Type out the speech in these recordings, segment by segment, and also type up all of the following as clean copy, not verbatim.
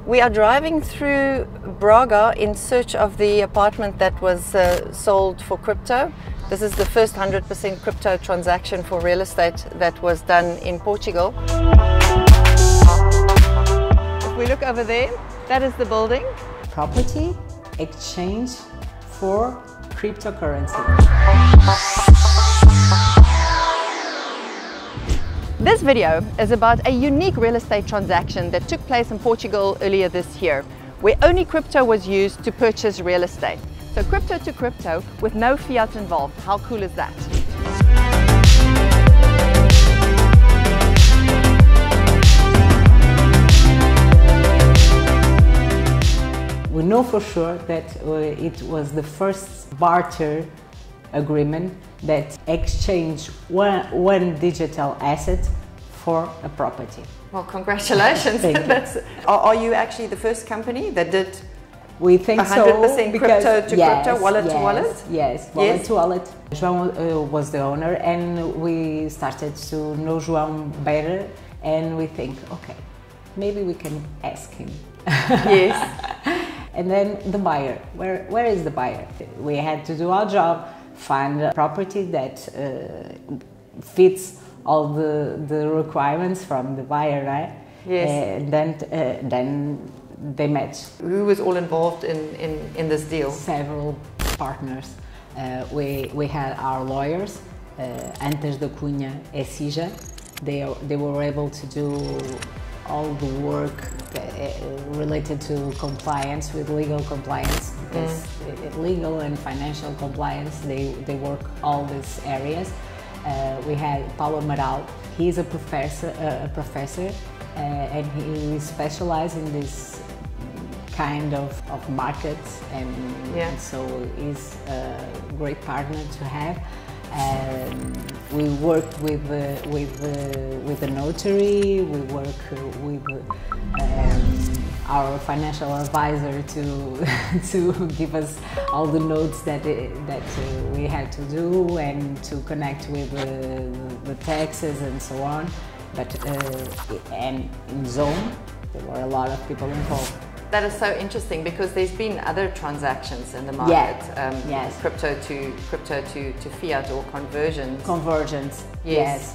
We are driving through Braga in search of the apartment that was sold for crypto. This is the first 100% crypto transaction for real estate that was done in Portugal. If we look over there, that is the building. Property exchange for cryptocurrency. This video is about a unique real estate transaction that took place in Portugal earlier this year, where only crypto was used to purchase real estate. So crypto to crypto with no fiat involved. How cool is that? We know for sure that it was the first barter agreement that exchanged one digital asset for a property. Well, congratulations. Are you actually the first company that did we think 100% so, crypto to crypto, wallet to wallet? Yes, wallet to wallet. João was the owner, and we started to know João better, and we think, okay, maybe we can ask him. Yes. And then the buyer, where is the buyer? We had to do our job, find a property that fits all the requirements from the buyer, right? Yes. And then they match. Who was all involved in this deal? Several partners. We had our lawyers, Antes da Cunha e Sija. They were able to do all the work related to compliance, with legal compliance, because legal and financial compliance, they work all these areas. We had Paulo Amaral. He's a professor, and he specializes in this kind of markets, and so he's a great partner to have. We worked with the notary. We work with our financial advisor to give us all the notes that we had to do, and to connect with the taxes and so on. But and in Zone, there were a lot of people involved. That is so interesting, because there's been other transactions in the market, yes. crypto to fiat or conversions. Conversions, yes.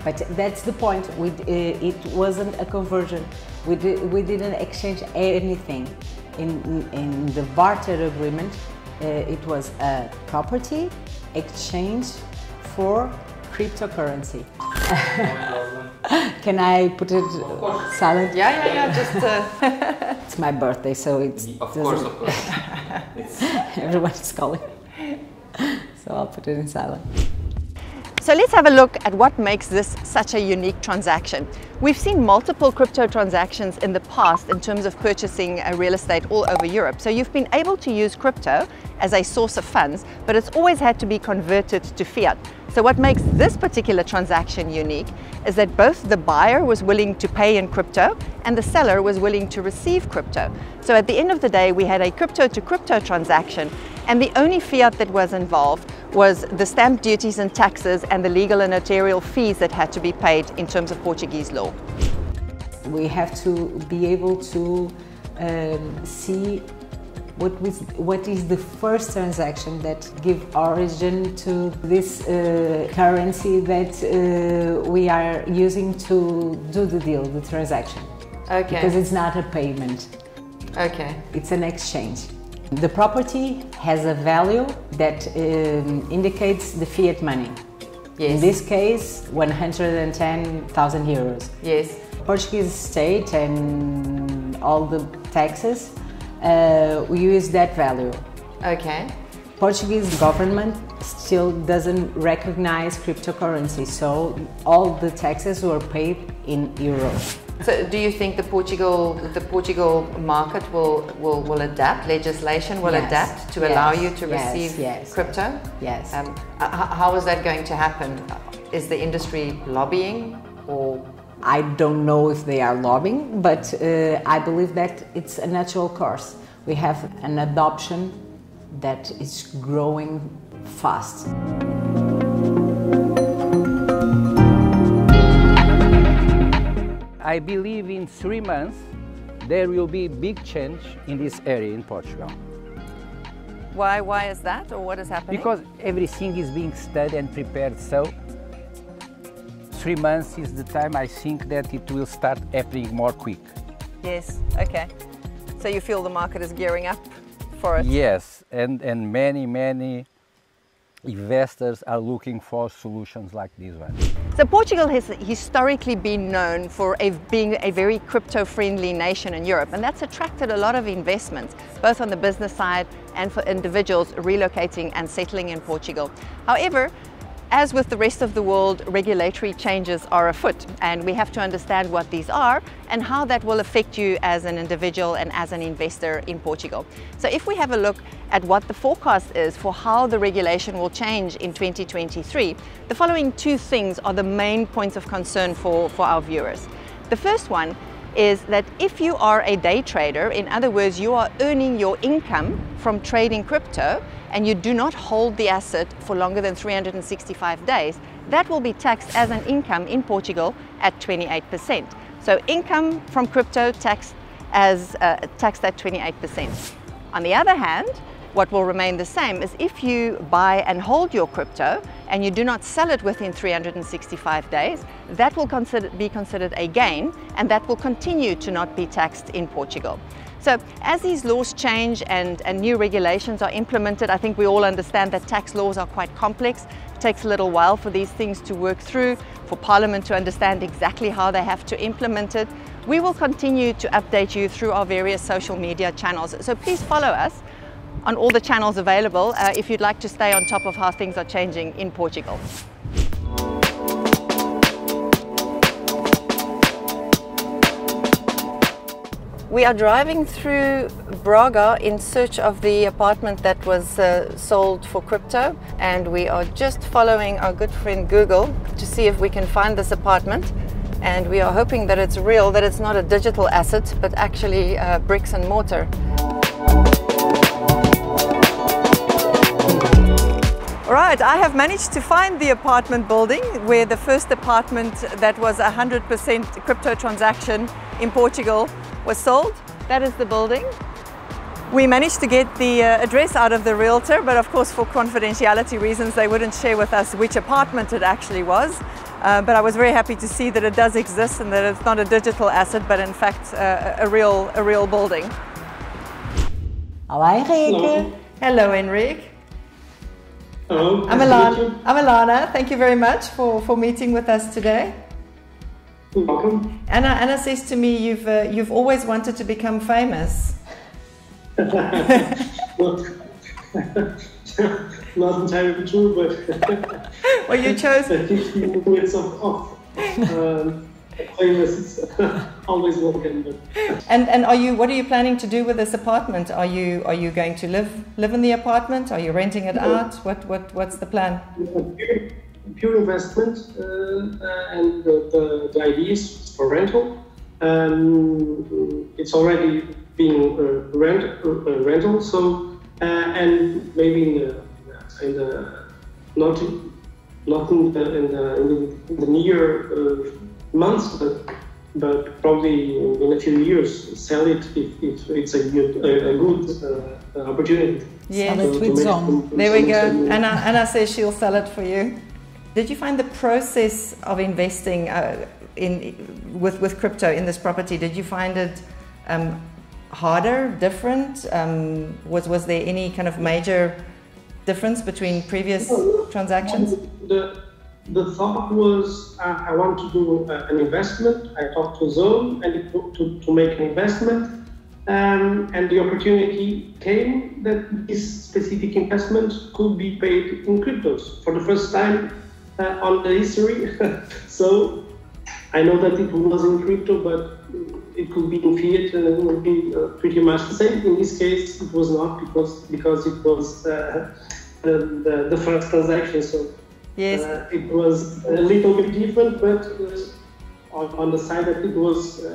But that's the point. It wasn't a conversion. We didn't exchange anything. In the barter agreement, it was a property exchange for cryptocurrency. Can I put it silent? Yeah. Just. It's my birthday, so it's. Of course. Everyone's calling, so I'll put it in silent. So let's have a look at what makes this such a unique transaction. We've seen multiple crypto transactions in the past in terms of purchasing real estate all over Europe. So you've been able to use crypto as a source of funds, but it's always had to be converted to fiat. So what makes this particular transaction unique is that both the buyer was willing to pay in crypto and the seller was willing to receive crypto. So at the end of the day, we had a crypto to crypto transaction, and the only fiat that was involved was the stamp duties and taxes and the legal and notarial fees that had to be paid in terms of Portuguese law. We have to be able to see what is the first transaction that give origin to this currency that we are using to do the deal, the transaction. Okay. Because it's not a payment. Okay. It's an exchange. The property has a value that indicates the fiat money. Yes. In this case, 110,000 euros. Yes. Portuguese state and all the taxes, we use that value. Okay. Portuguese government still doesn't recognize cryptocurrency, so all the taxes were paid in euros. So do you think the Portugal market will adapt, legislation will adapt to allow you to receive crypto? Yes. How is that going to happen? Is the industry lobbying, or? I don't know if they are lobbying, but I believe that it's a natural course. We have an adoption that is growing fast. I believe in 3 months there will be big change in this area in Portugal. Why is that, or what is happening? Because everything is being studied and prepared, so 3 months is the time I think that it will start happening more quick. Yes, okay. So you feel the market is gearing up for it? Yes, and many investors are looking for solutions like this one. So Portugal has historically been known for being a very crypto-friendly nation in Europe, and that's attracted a lot of investments, both on the business side and for individuals relocating and settling in Portugal. However, as with the rest of the world, regulatory changes are afoot, and we have to understand what these are and how that will affect you as an individual and as an investor in Portugal. So if we have a look at what the forecast is for how the regulation will change in 2023, the following two things are the main points of concern for our viewers. The first one is that if you are a day trader, in other words, you are earning your income from trading crypto, and you do not hold the asset for longer than 365 days, that will be taxed as an income in Portugal at 28%. So income from crypto taxed at 28%. On the other hand, what will remain the same is if you buy and hold your crypto and you do not sell it within 365 days, that will be considered a gain, and that will continue to not be taxed in Portugal. So as these laws change and new regulations are implemented, I think we all understand that tax laws are quite complex. It takes a little while for these things to work through, for Parliament to understand exactly how they have to implement it. We will continue to update you through our various social media channels. So please follow us on all the channels available if you'd like to stay on top of how things are changing in Portugal. We are driving through Braga in search of the apartment that was sold for crypto, and we are just following our good friend Google to see if we can find this apartment, and we are hoping that it's real, that it's not a digital asset but actually bricks and mortar. All right, I have managed to find the apartment building where the first apartment that was 100% crypto transaction in Portugal was sold. That is the building. We managed to get the address out of the realtor, but of course for confidentiality reasons they wouldn't share with us which apartment it actually was. But I was very happy to see that it does exist and that it's not a digital asset, but in fact a real building. Olá, Henrique. Hello. Hello, Enrique. Hello. I'm Alana. Thank you very much for meeting with us today. You're welcome. Anna says to me, you've always wanted to become famous. Well, not entirely true, but well, you chose. 15 minutes of famous is always welcome. But. And what are you planning to do with this apartment? Are you going to live in the apartment? Are you renting it out? What's the plan? Pure investment, and the idea is for rental. It's already being rental, so and maybe not in the near months, but probably in a few years sell it if it's a good opportunity. Yeah, so there we go. Anna says she'll sell it for you. Did you find the process of investing with crypto in this property? Did you find it harder, different? Was there any kind of major difference between previous transactions? The thought was I want to do an investment. I talked to Zone and to make an investment, and the opportunity came that this specific investment could be paid in cryptos for the first time on the history. So I know that it was in crypto, but it could be in fiat and it would be pretty much the same. In this case, it was not because it was the first transaction. So yes, it was a little bit different, but on the side that it was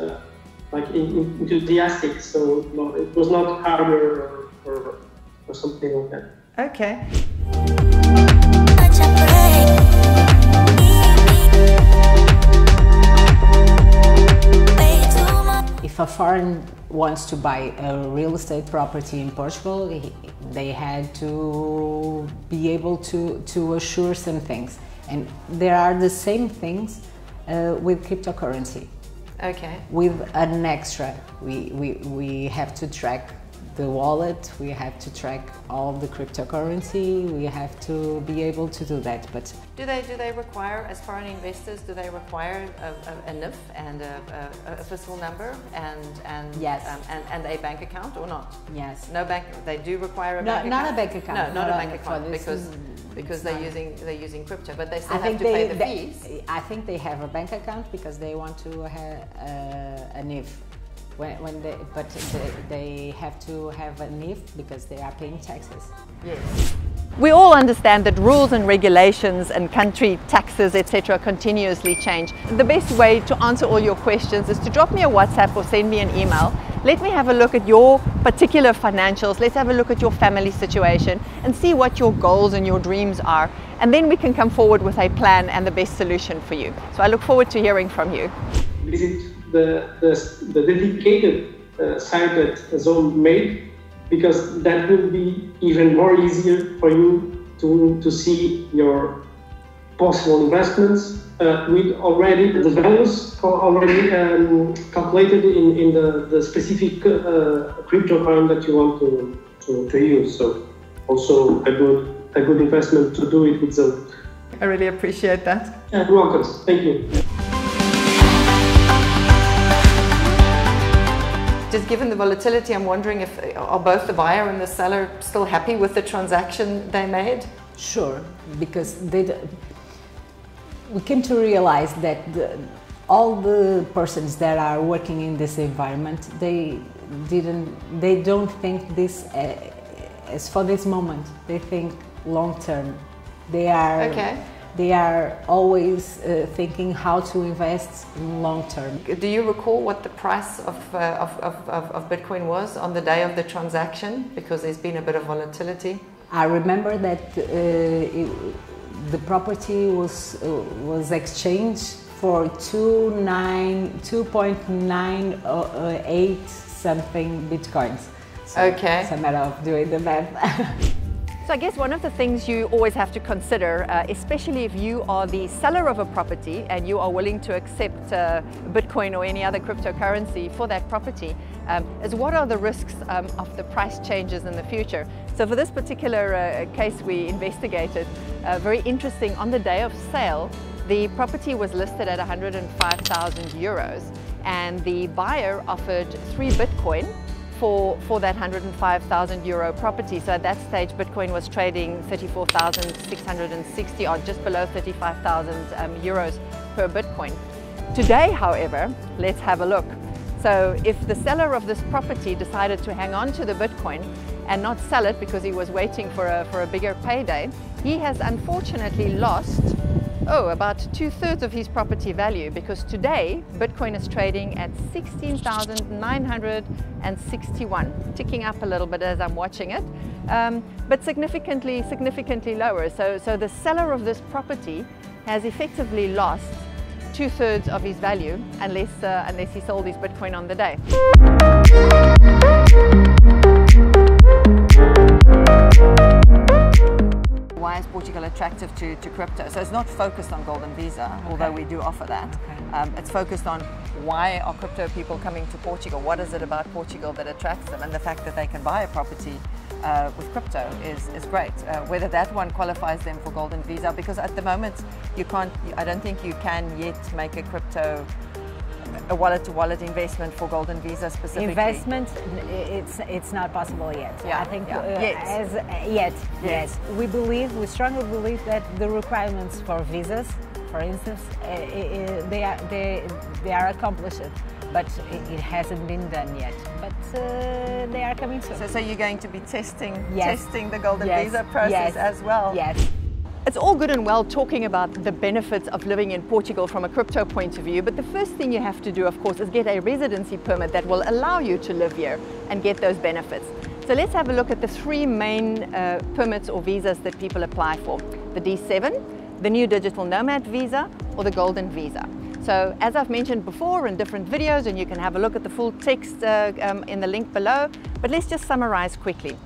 like enthusiastic. So no, it was not harder or something like that. Okay. If a foreign wants to buy a real estate property in Portugal, they had to be able to assure some things. And there are the same things with cryptocurrency. Okay. With an extra, we have to track the wallet, we have to track all the cryptocurrency, we have to be able to do that. But do they require, as foreign investors, do they require a NIF and a fiscal number and yes. And a bank account or not? Yes. No bank. They do require a bank account. Not a bank account. No, not a bank account because they're using crypto, but they still have to pay the fees. I think they have a bank account because they want to have a NIF. But they have to have a NIF because they are paying taxes. Yes. We all understand that rules and regulations and country taxes, etc., continuously change. The best way to answer all your questions is to drop me a WhatsApp or send me an email. Let me have a look at your particular financials. Let's have a look at your family situation and see what your goals and your dreams are. And then we can come forward with a plan and the best solution for you. So I look forward to hearing from you. Visit the dedicated site that Zone made, because that will be even more easier for you to see your possible investments with already the values already calculated in the specific crypto coin that you want to use. So also a good investment to do it with Zone. I really appreciate that. You're welcome. Thank you. Just given the volatility, I'm wondering if are both the buyer and the seller still happy with the transaction they made? Sure, because we came to realize that all the persons that are working in this environment, they don't think this as for this moment. They think long term. They are okay. They are always thinking how to invest in long term. Do you recall what the price of Bitcoin was on the day of the transaction? Because there's been a bit of volatility. I remember that the property was exchanged for 2.98 something Bitcoins. So okay. It's a matter of doing the math. So I guess one of the things you always have to consider, especially if you are the seller of a property and you are willing to accept Bitcoin or any other cryptocurrency for that property, is what are the risks of the price changes in the future. So for this particular case we investigated, very interesting, on the day of sale, the property was listed at 105,000 euros and the buyer offered 3 Bitcoin for that 105,000 euro property. So at that stage Bitcoin was trading 34,660 or just below 35,000 euros per Bitcoin. Today, however, let's have a look. So if the seller of this property decided to hang on to the Bitcoin and not sell it because he was waiting for a bigger payday, he has unfortunately lost about 2/3 of his property value, because today Bitcoin is trading at 16,961, ticking up a little bit as I'm watching it, but significantly lower. So the seller of this property has effectively lost 2/3 of his value unless he sold his Bitcoin on the day. Why is Portugal attractive to crypto? So it's not focused on Golden Visa, although we do offer that. It's focused on why are crypto people coming to Portugal? What is it about Portugal that attracts them? And the fact that they can buy a property with crypto is great. Whether that one qualifies them for Golden Visa, because at the moment you can't. I don't think you can yet make a crypto a wallet-to-wallet investment for Golden Visa specifically. Investment, it's not possible yet. Yeah. I think Yes. We strongly believe that the requirements for visas, for instance, they are accomplished, but it hasn't been done yet. But they are coming soon. So you're going to be testing the Golden Yes. Visa process as well. Yes. It's all good and well talking about the benefits of living in Portugal from a crypto point of view, but the first thing you have to do, of course, is get a residency permit that will allow you to live here and get those benefits. So let's have a look at the 3 main permits or visas that people apply for. The D7, the new digital nomad visa, or the Golden Visa. So as I've mentioned before in different videos, and you can have a look at the full text in the link below, but let's just summarize quickly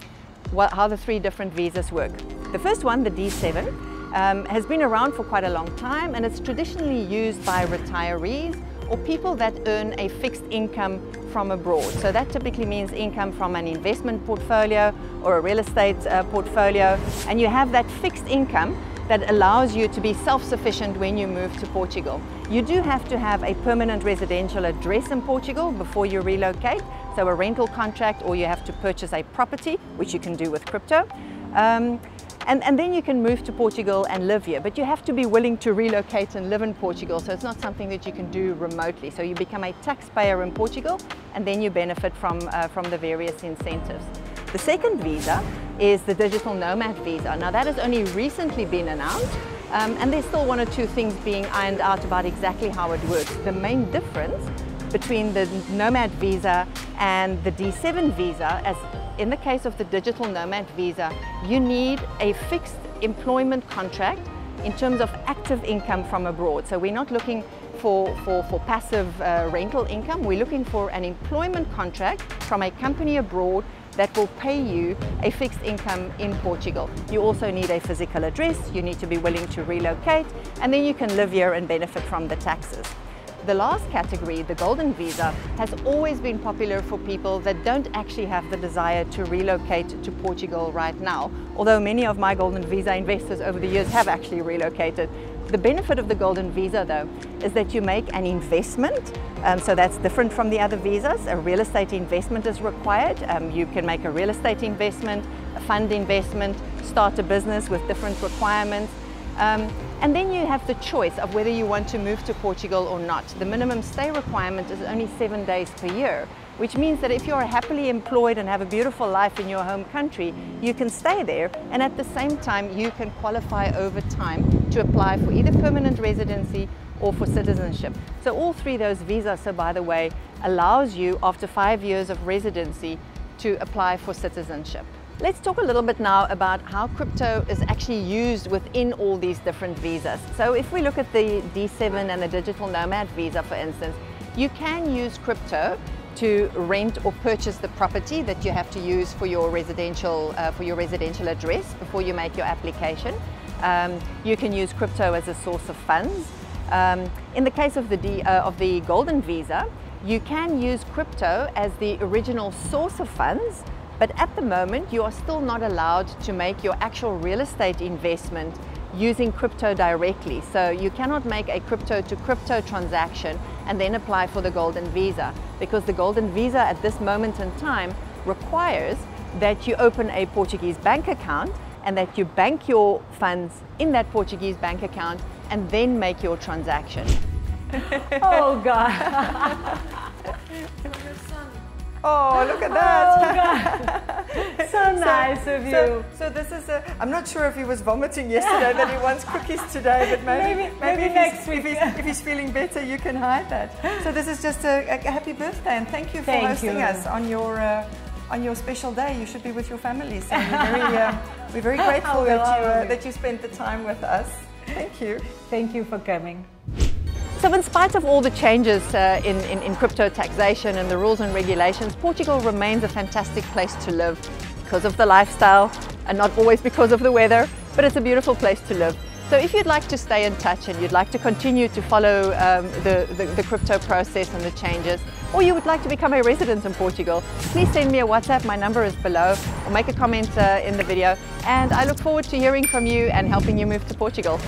how the 3 different visas work. The first one, the D7, has been around for quite a long time, and it's traditionally used by retirees or people that earn a fixed income from abroad. So that typically means income from an investment portfolio or a real estate portfolio, and you have that fixed income that allows you to be self-sufficient when you move to Portugal. You do have to have a permanent residential address in Portugal before you relocate, so a rental contract, or you have to purchase a property, which you can do with crypto. And then you can move to Portugal and live here, but you have to be willing to relocate and live in Portugal, so it's not something that you can do remotely. So you become a taxpayer in Portugal, and then you benefit from the various incentives. The second visa is the digital nomad visa. Now that has only recently been announced, and there's still 1 or 2 things being ironed out about exactly how it works. The main difference between the nomad visa and the D7 visa, as in the case of the digital nomad visa, you need a fixed employment contract in terms of active income from abroad. So we're not looking for passive rental income. We're looking for an employment contract from a company abroad that will pay you a fixed income in Portugal. You also need a physical address, you need to be willing to relocate, and then you can live here and benefit from the taxes. The last category, the Golden Visa, has always been popular for people that don't actually have the desire to relocate to Portugal right now, although many of my Golden Visa investors over the years have actually relocated. The benefit of the Golden Visa, though, is that you make an investment, so that's different from the other visas. A real estate investment is required. You can make a real estate investment, a fund investment, start a business with different requirements. And then you have the choice of whether you want to move to Portugal or not. The minimum stay requirement is only 7 days per year, which means that if you're happily employed and have a beautiful life in your home country, you can stay there, and at the same time you can qualify over time to apply for either permanent residency or for citizenship. So all 3 of those visas, so by the way, allows you after 5 years of residency to apply for citizenship. Let's talk a little bit now about how crypto is actually used within all these different visas. So if we look at the D7 and the digital nomad visa, for instance, you can use crypto to rent or purchase the property that you have to use for your residential address before you make your application. You can use crypto as a source of funds. In the case of the Golden Visa, you can use crypto as the original source of funds, but at the moment you are still not allowed to make your actual real estate investment using crypto directly. So you cannot make a crypto to crypto transaction and then apply for the Golden Visa, because the Golden Visa at this moment in time requires that you open a Portuguese bank account and that you bank your funds in that Portuguese bank account and then make your transaction. Oh God! Oh, look at that! Oh God! So nice of you. So this is I'm not sure if he was vomiting yesterday that he wants cookies today, but maybe next week. If he's feeling better, you can hide that. So this is just a happy birthday, and thank you for hosting us on your special day. You should be with your family. So we're very grateful that you spent the time with us. Thank you. Thank you for coming. So in spite of all the changes in crypto taxation and the rules and regulations, Portugal remains a fantastic place to live because of the lifestyle and not always because of the weather, but it's a beautiful place to live. So if you'd like to stay in touch and you'd like to continue to follow the crypto process and the changes, or you would like to become a resident in Portugal, please send me a WhatsApp. My number is below, or make a comment in the video, and I look forward to hearing from you and helping you move to Portugal.